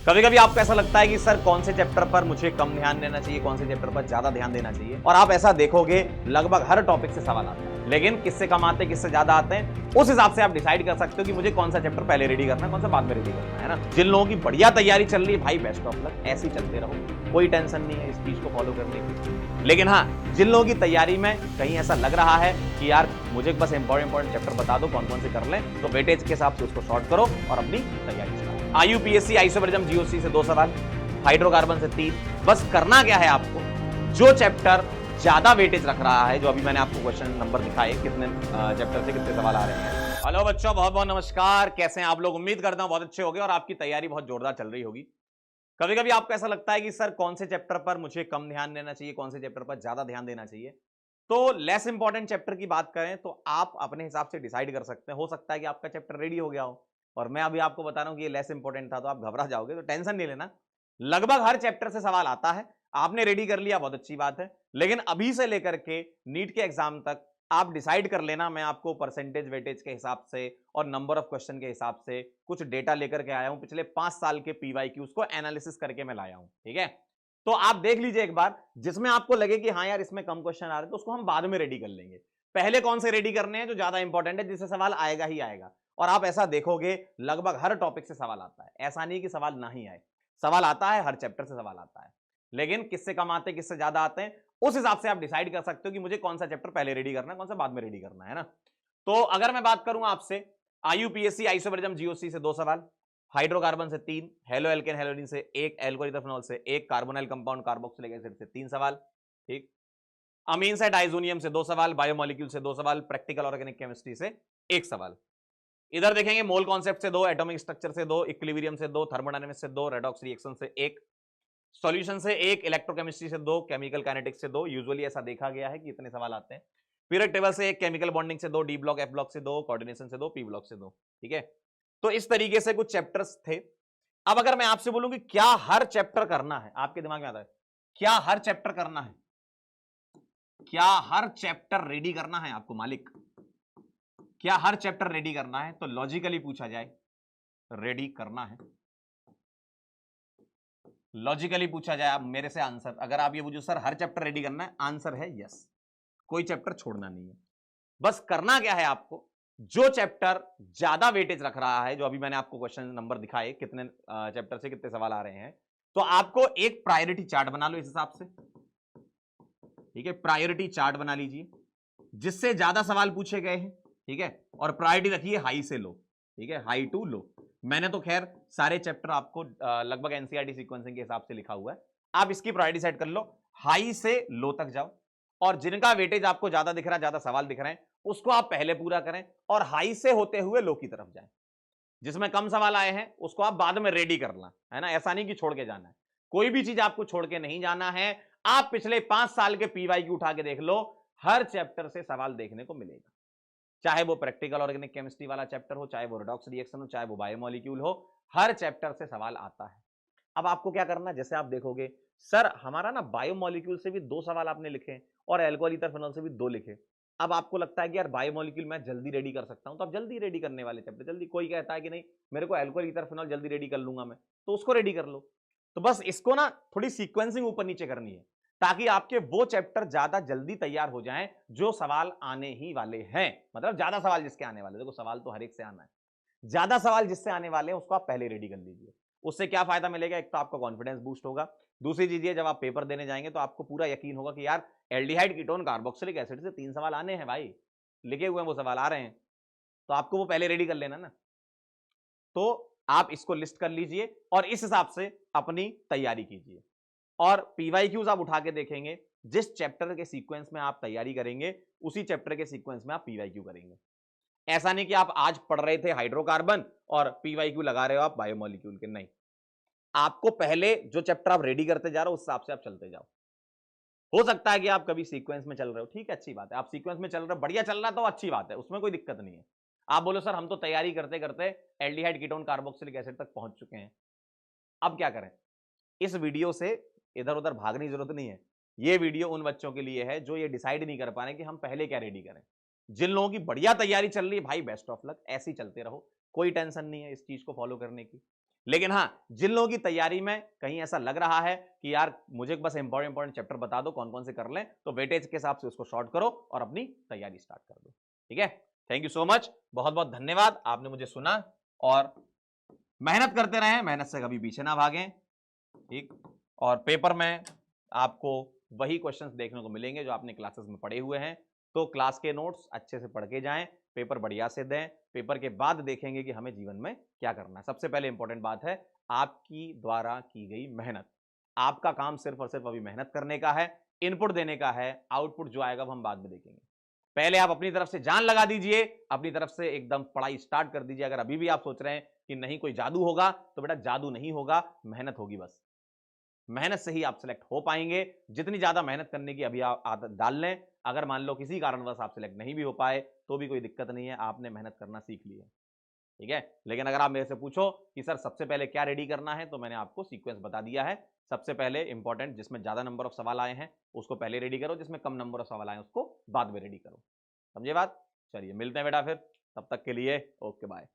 कभी कभी आपको ऐसा लगता है कि सर कौन से चैप्टर पर मुझे कम ध्यान देना चाहिए, कौन से चैप्टर पर ज्यादा ध्यान देना चाहिए, और आप ऐसा देखोगे लगभग हर टॉपिक से सवाल आते हैं, लेकिन किससे कम आते हैं किससे ज्यादा आते हैं, उस हिसाब से आप डिसाइड कर सकते हो कि मुझे कौन सा चैप्टर पहले रेडी करना है, कौन सा बाद में रेडी करना है ना। जिन लोगों की बढ़िया तैयारी चल रही है भाई बेस्ट ऑफ लक, ऐसे ही चलते रहो, कोई टेंशन नहीं है इस चीज को फॉलो करने की। लेकिन हाँ, जिन लोगों की तैयारी में कहीं ऐसा लग रहा है कि यार मुझे बस इंपॉर्टेंट चैप्टर बता दो कौन कौन से कर लें, तो वेटेज के हिसाब से उसको शॉर्ट करो और अपनी तैयारी चलाओ। आईयूपीएससी आइसोबरिज्म जीओसी से 2 सवाल, हाइड्रोकार्बन से 3। बस करना क्या है आपको, जो चैप्टर ज्यादा वेटेज रख रहा है, जो अभी मैंने आपको क्वेश्चन नंबर दिखाए कितने चैप्टर से कितने सवाल आ रहे हैं। हेलो बच्चों, बहुत बहुत नमस्कार, कैसे हैं आप लोग। उम्मीद करता हूं बहुत अच्छे होंगे और आपकी तैयारी बहुत जोरदार चल रही होगी। कभी कभी आपको ऐसा लगता है कि सर कौन से चैप्टर पर मुझे कम ध्यान देना चाहिए, कौन से चैप्टर पर ज्यादा ध्यान देना चाहिए। तो लेस इंपॉर्टेंट चैप्टर की बात करें तो आप अपने हिसाब से डिसाइड कर सकते हैं। हो सकता है कि आपका चैप्टर रेडी हो गया हो और मैं अभी आपको बता रहा हूं कि ये लेस इंपॉर्टेंट था, तो आप घबरा जाओगे, तो टेंशन नहीं लेना। लगभग हर चैप्टर से सवाल आता है, आपने रेडी कर लिया बहुत अच्छी बात है, लेकिन अभी से लेकर के नीट के एग्जाम तक आप डिसाइड कर लेना। मैं आपको परसेंटेज वेटेज के हिसाब से और नंबर ऑफ क्वेश्चन के हिसाब से कुछ डेटा लेकर के आया हूं, पिछले 5 साल के पीवाईक्यूज को एनालिसिस करके मैं लाया हूं, ठीक है। तो आप देख लीजिए एक बार, जिसमें आपको लगे कि हाँ यार इसमें कम क्वेश्चन आ रहे हैं तो उसको हम बाद में रेडी कर लेंगे। पहले कौन से रेडी करने हैं जो ज्यादा इंपॉर्टेंट है, जिससे सवाल आएगा ही आएगा। और आप ऐसा देखोगे लगभग हर टॉपिक से सवाल आता है, ऐसा नहीं कि सवाल ना ही आए, सवाल आता है, हर चैप्टर से सवाल आता है, लेकिन किससे कम आते हैं किससे ज्यादा आते हैं, उस हिसाब से आप डिसाइड कर सकते हो कि मुझे कौन सा चैप्टर पहले रेडी करना है, कौन सा बाद में रेडी करना है ना। तो अगर मैं बात करूं आपसे, आईयूपीएससी आइसोबरिज्म जीओसी से 2 सवाल, हाइड्रोकार्बन से 3, हेलो एल्केन हेलोजन से 1, एल्कोहल इथेनॉल से 1, कार्बोनिल कंपाउंड कार्बोक्सिलिक एसिड से 3 सवाल, ठीक। अमीन से डाइजोनियम से 2 सवाल, बायोमोलिक्यूल से 2 सवाल, प्रैक्टिकल ऑर्गेनिक केमिस्ट्री से 1 सवाल। इधर देखेंगे मोल कॉन्सेप्ट से 2, एटॉमिक स्ट्रक्चर से 2, इक्विलिब्रियम से 2, थर्मोडायनामिक्स से 2, रेडॉक्स रिएक्शन से 1, सॉल्यूशन से 1, इलेक्ट्रोकेमिस्ट्री से 2, केमिकल काइनेटिक्स से 2। यूजुअली ऐसा देखा गया है कि इतने सवाल आते हैं। पीरियड टेबल से 1, केमिकल बॉन्डिंग से 2, डी ब्लॉक एफ ब्लॉक से 2, कोऑर्डिनेशन से 2, पी ब्लॉक से 2, ठीक है। तो इस तरीके से कुछ चैप्टर्स थे। अब अगर मैं आपसे बोलूं कि क्या हर चैप्टर करना है, आपके दिमाग में आता है क्या हर चैप्टर करना है, क्या हर चैप्टर रेडी करना है आपको मालिक, क्या हर चैप्टर रेडी करना है, तो लॉजिकली पूछा जाए रेडी करना है। लॉजिकली पूछा जाए आप मेरे से आंसर, अगर आप ये पूछो सर हर चैप्टर रेडी करना है, आंसर है यस, कोई चैप्टर छोड़ना नहीं है। बस करना क्या है आपको, जो चैप्टर ज्यादा वेटेज रख रहा है, जो अभी मैंने आपको क्वेश्चन नंबर दिखाए कितने चैप्टर से कितने सवाल आ रहे हैं, तो आपको एक प्रायोरिटी चार्ट बना लो इस हिसाब से, ठीक है। प्रायोरिटी चार्ट बना लीजिए जिससे ज्यादा सवाल पूछे गए हैं, ठीक है, और प्रायोरिटी रखिए हाई से लो, ठीक है, हाई टू लो। मैंने तो खैर सारे चैप्टर आपको लगभग एनसीईआरटी सीक्वेंसिंग के हिसाब से लिखा हुआ है, आप इसकी प्रायोरिटी सेट कर लो, हाई से लो तक जाओ, और जिनका वेटेज आपको ज्यादा दिख रहा है, ज्यादा सवाल दिख रहे हैं, उसको आप पहले पूरा करें और हाई से होते हुए लो की तरफ जाएं। जिसमें कम सवाल आए हैं उसको आप बाद में रेडी करना है ना, ऐसा नहीं कि छोड़ के जाना है, कोई भी चीज आपको छोड़ के नहीं जाना है। आप पिछले 5 साल के पीवाईक्यू उठा के देख लो, हर चैप्टर से सवाल देखने को मिलेगा, चाहे वो प्रैक्टिकल ऑर्गेनिक केमिस्ट्री वाला चैप्टर हो, चाहे वो रेडॉक्स रिएक्शन हो, चाहे वो बायोमोलिक्यूल हो, हर चैप्टर से सवाल आता है। अब आपको क्या करना है, जैसे आप देखोगे सर हमारा ना बायोमोलिक्यूल से भी 2 सवाल आपने लिखे और अल्कोहल ईथर फिनॉल से भी 2 लिखे। अब आपको लगता है कि यार बायोमोलिक्यूल मैं जल्दी रेडी कर सकता हूं, तो आप जल्दी रेडी करने वाले चैप्टर जल्दी, कोई कहता है कि नहीं मेरे को अल्कोहल ईथर फिनॉल जल्दी रेडी कर लूंगा मैं, तो उसको रेडी कर लो। तो बस इसको ना थोड़ी सीक्वेंसिंग ऊपर नीचे करनी है, ताकि आपके वो चैप्टर ज्यादा जल्दी तैयार हो जाएं जो सवाल आने ही वाले हैं, मतलब ज्यादा सवाल जिसके आने वाले, देखो सवाल तो हर एक से आना है, ज्यादा सवाल जिससे आने वाले हैं उसको आप पहले रेडी कर लीजिए। उससे क्या फायदा मिलेगा, एक तो आपका कॉन्फिडेंस बूस्ट होगा, दूसरी चीज ये जब आप पेपर देने जाएंगे तो आपको पूरा यकीन होगा कि यार एल्डिहाइड कीटोन कार्बोक्सिलिक एसिड से 3 सवाल आने हैं भाई, लिखे हुए हैं वो सवाल आ रहे हैं, तो आपको वो पहले रेडी कर लेना ना। तो आप इसको लिस्ट कर लीजिए और इस हिसाब से अपनी तैयारी कीजिए, और पीवाईक्यूज आप उठा के देखेंगे, जिस चैप्टर के सीक्वेंस में आप तैयारी करेंगे उसी चैप्टर के सीक्वेंस में आप पीवाईक्यू करेंगे। ऐसा नहीं कि आप आज पढ़ रहे थे हाइड्रोकार्बन और पीवाईक्यू लगा रहे हो आप बायोमोलिक्यूल के, नहीं, आपको पहले जो चैप्टर आप रेडी करते जा रहे हो उस हिसाब से आप चलते जाओ। हो सकता है कि आप कभी सीक्वेंस में चल रहे हो, ठीक है, अच्छी बात है, आप सीक्वेंस में चल रहे हो, बढ़िया चल रहा है तो अच्छी बात है, उसमें कोई दिक्कत नहीं है। आप बोलो सर हम तो तैयारी करते करते एल्डिहाइड कीटोन कार्बोक्सिलिक एसिड तक पहुंच चुके हैं, अब क्या करें। इस वीडियो से इधर उधर भागने की जरूरत नहीं है, ये वीडियो उन बच्चों के लिए है जो ये डिसाइड नहीं कर पा रहे कि हम पहले क्या रेडी करें। जिन लोगों की बढ़िया तैयारी चल रही है भाई बेस्ट ऑफ लक, ऐसे ही चलते रहो, कोई टेंशन नहीं है इस चीज को फॉलो करने की। लेकिन हाँ, जिन लोगों की तैयारी में कहीं ऐसा लग रहा है कि यार मुझे बस इंपॉर्टेंट चैप्टर बता दो कौन कौन से कर लें, तो वेटेज के हिसाब से उसको शॉर्ट करो और अपनी तैयारी स्टार्ट कर दो। ठीक है, थैंक यू सो मच, बहुत बहुत धन्यवाद, आपने मुझे सुना और मेहनत करते रहें, मेहनत से कभी पीछे ना भागें। ठीक, और पेपर में आपको वही क्वेश्चंस देखने को मिलेंगे जो आपने क्लासेस में पढ़े हुए हैं, तो क्लास के नोट्स अच्छे से पढ़ के जाएं, पेपर बढ़िया से दें, पेपर के बाद देखेंगे कि हमें जीवन में क्या करना है। सबसे पहले इंपॉर्टेंट बात है आपकी द्वारा की गई मेहनत। आपका काम सिर्फ और सिर्फ अभी मेहनत करने का है, इनपुट देने का है, आउटपुट जो आएगा वो हम बाद में देखेंगे। पहले आप अपनी तरफ से जान लगा दीजिए, अपनी तरफ से एकदम पढ़ाई स्टार्ट कर दीजिए। अगर अभी भी आप सोच रहे हैं कि नहीं कोई जादू होगा, तो बेटा जादू नहीं होगा, मेहनत होगी बस। मेहनत से ही आप सिलेक्ट हो पाएंगे। जितनी ज्यादा मेहनत करने की अभी आप आदत डाल लें, अगर मान लो किसी कारणवश आप सिलेक्ट नहीं भी हो पाए तो भी कोई दिक्कत नहीं है, आपने मेहनत करना सीख ली है। ठीक है, लेकिन अगर आप मेरे से पूछो कि सर सबसे पहले क्या रेडी करना है, तो मैंने आपको सीक्वेंस बता दिया है। सबसे पहले इंपॉर्टेंट जिसमें ज्यादा नंबर ऑफ सवाल आए हैं उसको पहले रेडी करो, जिसमें कम नंबर ऑफ सवाल आए हैं उसको बाद में रेडी करो। समझे बात? चलिए मिलते हैं बेटा फिर, तब तक के लिए ओके बाय।